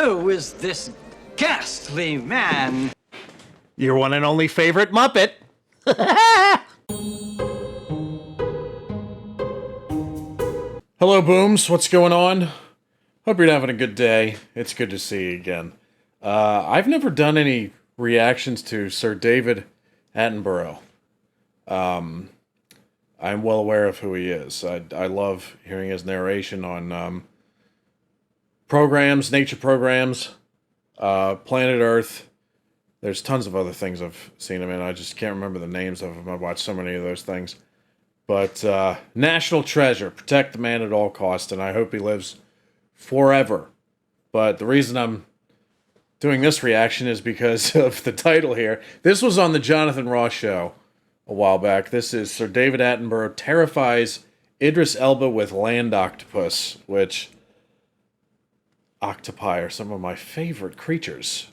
Who is this ghastly man? Your one and only favorite Muppet. Hello, Booms. What's going on? Hope you're having a good day. It's good to see you again. I've never done any reactions to Sir David Attenborough. I'm well aware of who he is. I love hearing his narration on programs, nature programs, Planet Earth. There's tons of other things I've seen him in. I just can't remember the names of them. I've watched so many of those things. But national treasure, protect the man at all costs, and I hope he lives forever. But the reason I'm doing this reaction is because of the title here. This was on the Jonathan Ross show a while back. This is Sir David Attenborough terrifies Idris Elba with land octopus, which octopi are some of my favorite creatures.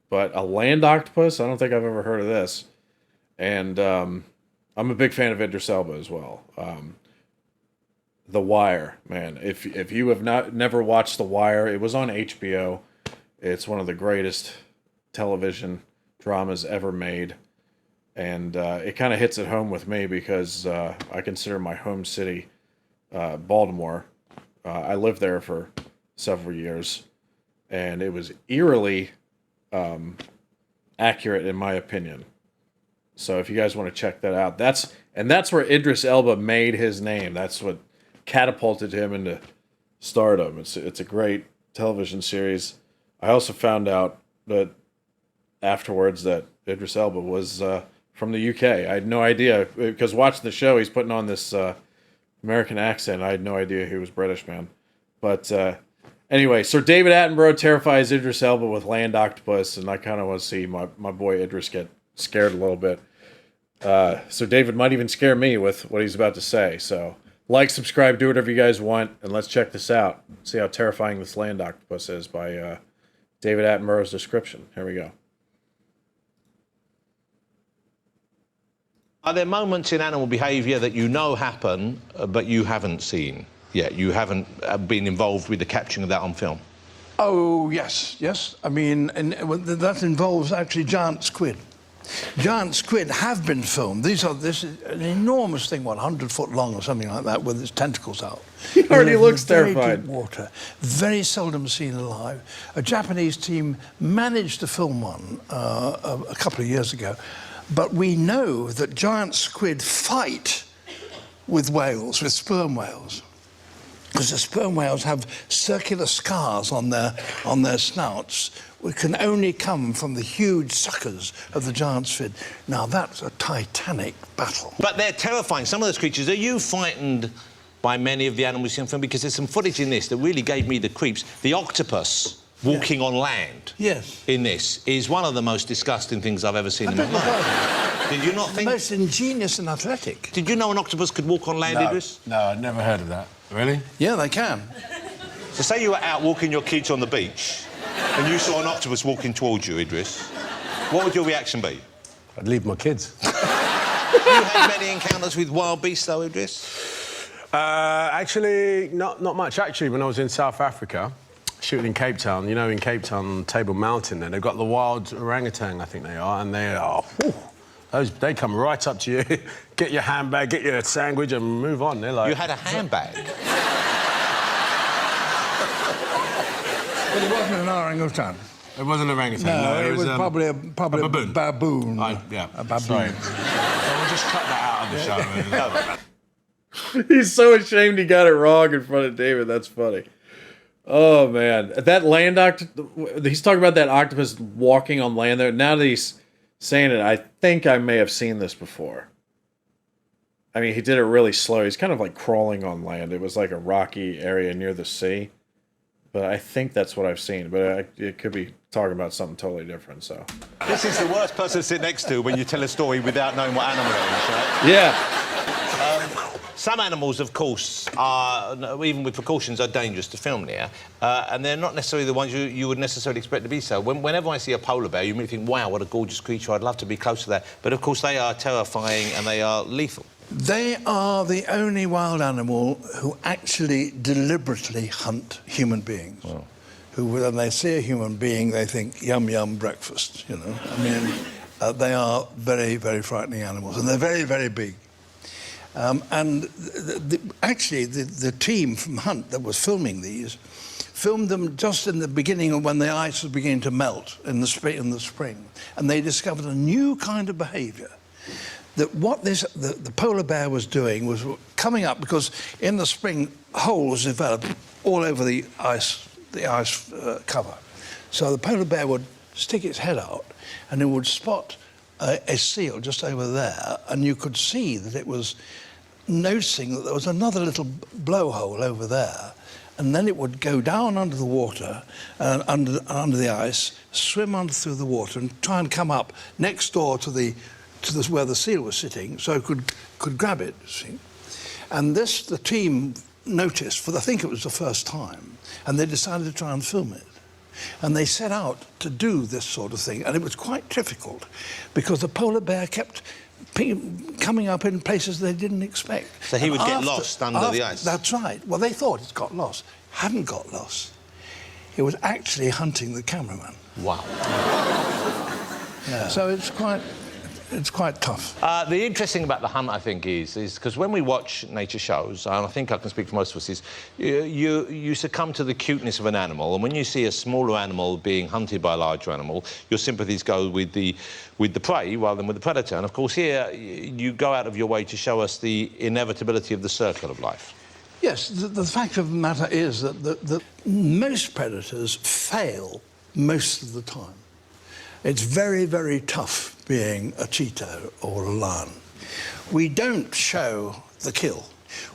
But a land octopus? I don't think I've ever heard of this. And I'm a big fan of Idris Elba as well. The Wire, man. If you have never watched The Wire, it was on HBO. It's one of the greatest television dramas ever made. And it kind of hits it home with me because I consider my home city Baltimore. I lived there for several years. And it was eerily accurate in my opinion. So if you guys want to check that out, that's where Idris Elba made his name. That's what catapulted him into stardom. It's a great television series. I also found out that afterwards that Idris Elba was from the UK. I had no idea, because watching the show, he's putting on this American accent. I had no idea he was British, man. But anyway, Sir David Attenborough terrifies Idris Elba with land octopus, and I kind of want to see my boy Idris get scared a little bit. So David might even scare me with what he's about to say. So like, subscribe, do whatever you guys want, and let's check this out. See how terrifying this land octopus is by David Attenborough's description. Here we go. Are there moments in animal behaviour that you know happen, but you haven't seen yet? You haven't been involved with the capturing of that on film? Oh, yes. I mean, that involves actually giant squid. Giant squid have been filmed. This is an enormous thing, 100 foot long or something like that, with its tentacles out. He already looks terrified. Very deep water, very seldom seen alive. A Japanese team managed to film one a couple of years ago, but we know that giant squid fight with whales, with sperm whales, because the sperm whales have circular scars on their snouts, which can only come from the huge suckers of the giant squid. Now, that's a titanic battle. But they're terrifying. Some of those creatures, are you frightened by many of the animals in film? Because there's some footage in this that really gave me the creeps. The octopus walking on land in this is one of the most disgusting things I've ever seen in my life. Did you not think... The most ingenious and athletic. Did you know an octopus could walk on land, Idris? No, I'd never heard of that. Really? Yeah, they can. So say you were out walking your kids on the beach and you saw an octopus walking towards you, Idris. What would your reaction be? I'd leave my kids. You had many encounters with wild beasts, though, Idris? Actually, not much. Actually, when I was in South Africa, shooting in Cape Town, you know, in Cape Town, Table Mountain, there, they've got the wild orangutan, I think they are, and they are... they come right up to you, get your handbag, get your sandwich, and move on. They're like... You had a handbag? But it wasn't an orangutan. It wasn't an orangutan. No, it was probably a baboon. Yeah. A baboon. Sorry. So we'll just cut that out of the show. He's so ashamed he got it wrong in front of David. That's funny. Oh, man. That land octopus... He's talking about that octopus walking on land there. Now that he's saying it, I think I may have seen this before. I mean, he did it really slow. He's kind of like crawling on land. It was like a rocky area near the sea. But I think that's what I've seen. But it could be talking about something totally different, so... This is the worst person to sit next to when you tell a story without knowing what animal it is, right? Yeah. Some animals, of course, are, even with precautions, are dangerous to film near. And they're not necessarily the ones you would necessarily expect to be so. Whenever I see a polar bear, you may think, wow, what a gorgeous creature, I'd love to be close to that. But, of course, they are terrifying and they are lethal. They are the only wild animal who actually deliberately hunt human beings. Wow. who, when they see a human being, they think, yum, yum, breakfast, you know. I mean, they are very, very frightening animals, and they're very, very big. Actually, the team from Hunt that was filming these filmed them just in the beginning of when the ice was beginning to melt in the spring. And they discovered a new kind of behavior. That what the polar bear was doing was coming up, because in the spring, holes developed all over the ice cover. So the polar bear would stick its head out and it would spot a seal just over there, and you could see that it was noticing that there was another little blowhole over there, and then it would go down under the water, under the ice, swim through the water and try and come up next door to where the seal was sitting, so it could grab it, see. And this, the team noticed, I think it was the first time, and they decided to try and film it. And they set out to do this sort of thing, and it was quite difficult, because the polar bear kept coming up in places they didn't expect. So he would get lost under the ice? That's right. Well, they thought it got lost. Hadn't got lost. It was actually hunting the cameraman. Wow. Yeah. So it's quite tough. The interesting about the hunt, I think, is because when we watch nature shows, and I think I can speak for most of us, is you succumb to the cuteness of an animal, and when you see a smaller animal being hunted by a larger animal, your sympathies go with the prey rather than with the predator. And of course, here you go out of your way to show us the inevitability of the circle of life. Yes, the fact of the matter is that most predators fail most of the time. It's very, very tough being a cheetah or a lion. We don't show the kill.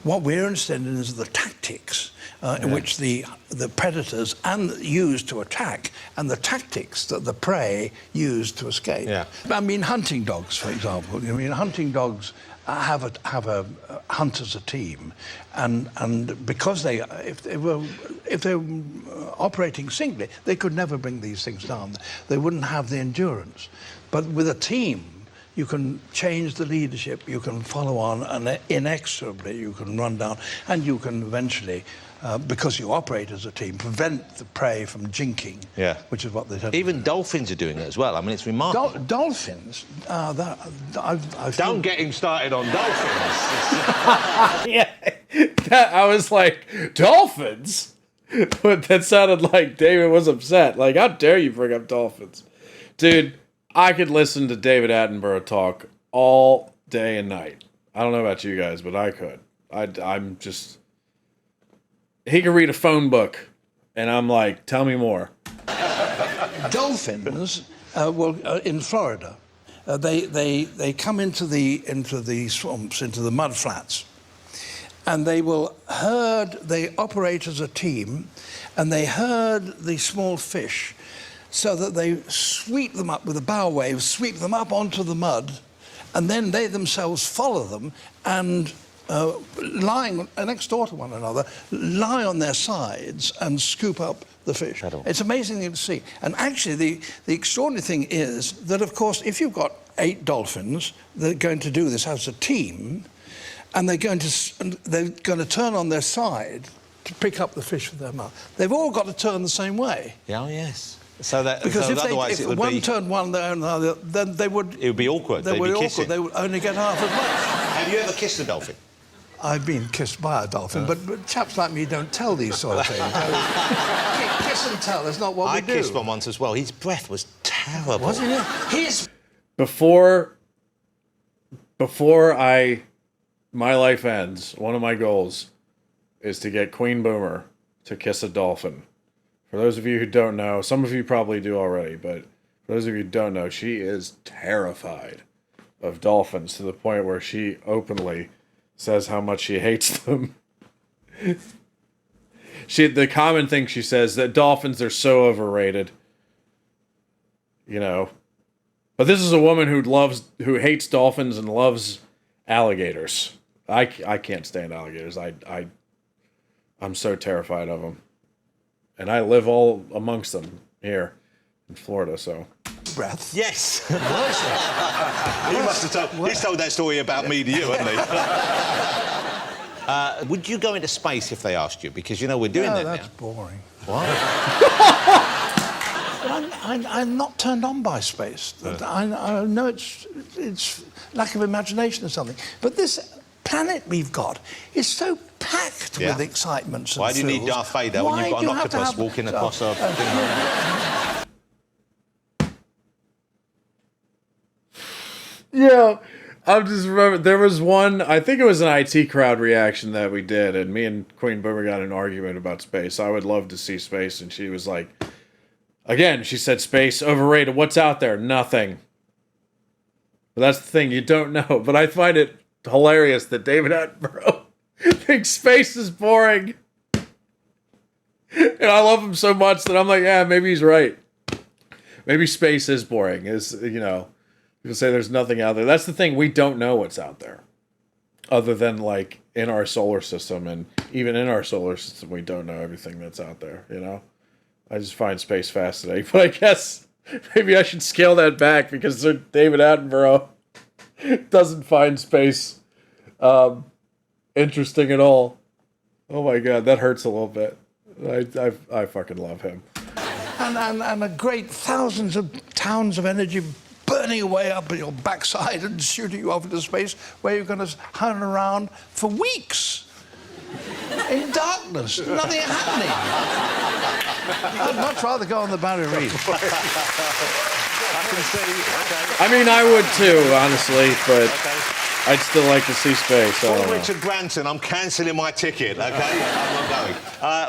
What we're interested in is the tactics in which the predators use to attack, and the tactics that the prey use to escape. Yeah. I mean, hunting dogs, for example. I mean, hunting dogs have a hunt as a team, and because if they were operating singly, they could never bring these things down. They wouldn't have the endurance. But with a team, you can change the leadership, you can follow on, and inexorably you can run down, and you can eventually, because you operate as a team, prevent the prey from jinking, which is what they do. Even dolphins are doing it as well. I mean, it's remarkable. Dolphins? Don't get him started on dolphins. Yeah, I was like, dolphins? But that sounded like David was upset. Like, how dare you bring up dolphins? Dude, I could listen to David Attenborough talk all day and night. I don't know about you guys, but I could. I'm just... He could read a phone book, and I'm like, tell me more. Dolphins, in Florida, they come into the swamps, into the mud flats, and they operate as a team, and they herd the small fish so that they sweep them up with a bow wave, sweep them up onto the mud, and then they themselves follow them and lying next door to one another, lie on their sides and scoop up the fish. It's amazing to see. And actually, the extraordinary thing is that, of course, if you've got 8 dolphins, they're going to do this as a team, and they're going to turn on their side to pick up the fish with their mouth. They've all got to turn the same way. Yeah, oh, yes. So that because otherwise if it would one be... turned one way and another, then they would... It would be awkward. They'd be kissing. They would only get half as much. Have you ever kissed a dolphin? I've been kissed by a dolphin, but chaps like me don't tell these sort of things. Kiss and tell is not what we do. I kissed one once as well. His breath was terrible. Wasn't it? Before my life ends, one of my goals is to get Queen Boomer to kiss a dolphin. For those of you who don't know, some of you probably do already, but for those of you who don't know, she is terrified of dolphins to the point where she openly says how much she hates them. The common thing she says, that dolphins are so overrated. You know. But this is a woman who hates dolphins and loves alligators. I can't stand alligators. I'm so terrified of them. And I live all amongst them here in Florida, so... Breath. Yes. He must have told that story about me to you, hasn't he? Would you go into space if they asked you? Because, you know, we're doing that that's now. boring. What? But I'm not turned on by space. I know it's lack of imagination or something. But this planet we've got is so packed with excitements and Why do you need thrills. Darth Vader when you've got an octopus walking across a thing? Yeah, I'm just remember there was one. I think it was an IT crowd reaction that we did, and me and Queen Boomer got in an argument about space. I would love to see space, and she was like, again, she said space overrated. What's out there? Nothing. But that's the thing, you don't know. But I find it hilarious that David Attenborough thinks space is boring, and I love him so much that I'm like, yeah, maybe he's right. Maybe space is boring. People say there's nothing out there. That's the thing. We don't know what's out there. Other than, like, in our solar system. And even in our solar system, we don't know everything that's out there, you know? I just find space fascinating. But I guess maybe I should scale that back because Sir David Attenborough doesn't find space interesting at all. Oh, my God. That hurts a little bit. I fucking love him. And a great thousands of towns of energy burning away up at your backside and shooting you off into space where you're going to hang around for weeks in darkness, nothing happening. I'd much rather go on the Barry Reef. I can see. I mean, I would too, honestly, but I'd still like to see space. For Richard Branson, I'm cancelling my ticket, OK? I'm not going.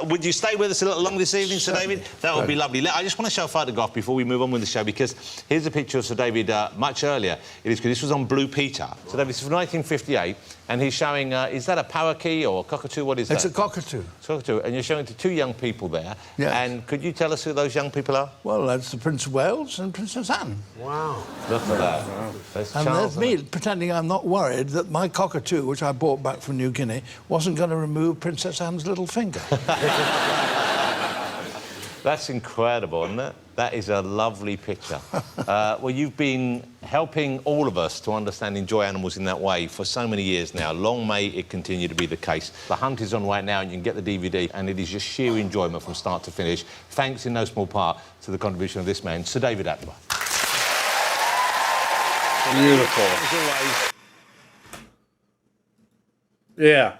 Would you stay with us a little longer this evening, Sir David? That would be lovely. I just want to show a photograph before we move on with the show, because here's a picture of Sir David much earlier. This was on Blue Peter. Sir David, this is from 1958, and he's showing, is that a parakeet or a cockatoo? What is that? It's a cockatoo. It's a cockatoo, and you're showing it to two young people there. Yes. And could you tell us who those young people are? Well, that's the Prince of Wales and Princess Anne. Wow. Look at that. Wow. And there's me pretending I'm not worried that my cockatoo, which I brought back from New Guinea, wasn't going to remove Princess Anne's little finger. That's incredible, isn't it? That is a lovely picture. Well, you've been helping all of us to understand and enjoy animals in that way for so many years now. Long may it continue to be the case. The hunt is on right now, and you can get the DVD, and it is just sheer enjoyment from start to finish. Thanks in no small part to the contribution of this man, Sir David Attenborough. Beautiful. As always. Yeah.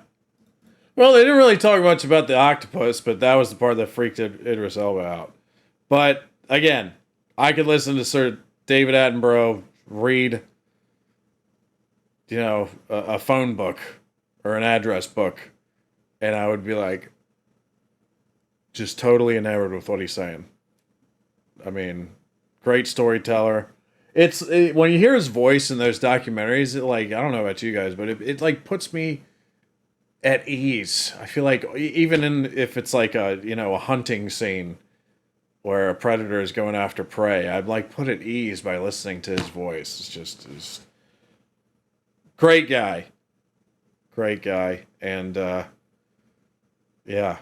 Well, they didn't really talk much about the octopus, but that was the part that freaked Idris Elba out. But, again, I could listen to Sir David Attenborough read, a phone book or an address book, and I would be like, just totally enamored with what he's saying. I mean, great storyteller. When you hear his voice in those documentaries, I don't know about you guys, but it puts me at ease. I feel like even if it's like a hunting scene where a predator is going after prey, I'm put at ease by listening to his voice. It's great guy, and yeah,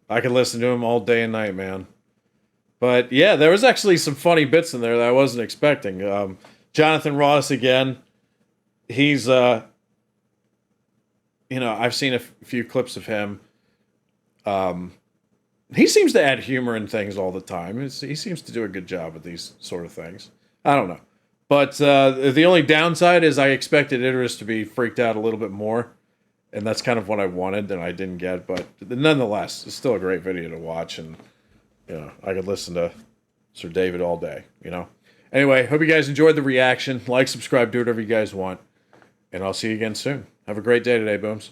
I could listen to him all day and night, man. But yeah, there was actually some funny bits in there that I wasn't expecting. Jonathan Ross again. He's I've seen a few clips of him. He seems to add humor in things all the time. He seems to do a good job at these sort of things. I don't know. But the only downside is I expected Idris to be freaked out a little bit more. And that's kind of what I wanted and I didn't get. But nonetheless, it's still a great video to watch. And, I could listen to Sir David all day, Anyway, hope you guys enjoyed the reaction. Like, subscribe, do whatever you guys want. And I'll see you again soon. Have a great day today, Booms.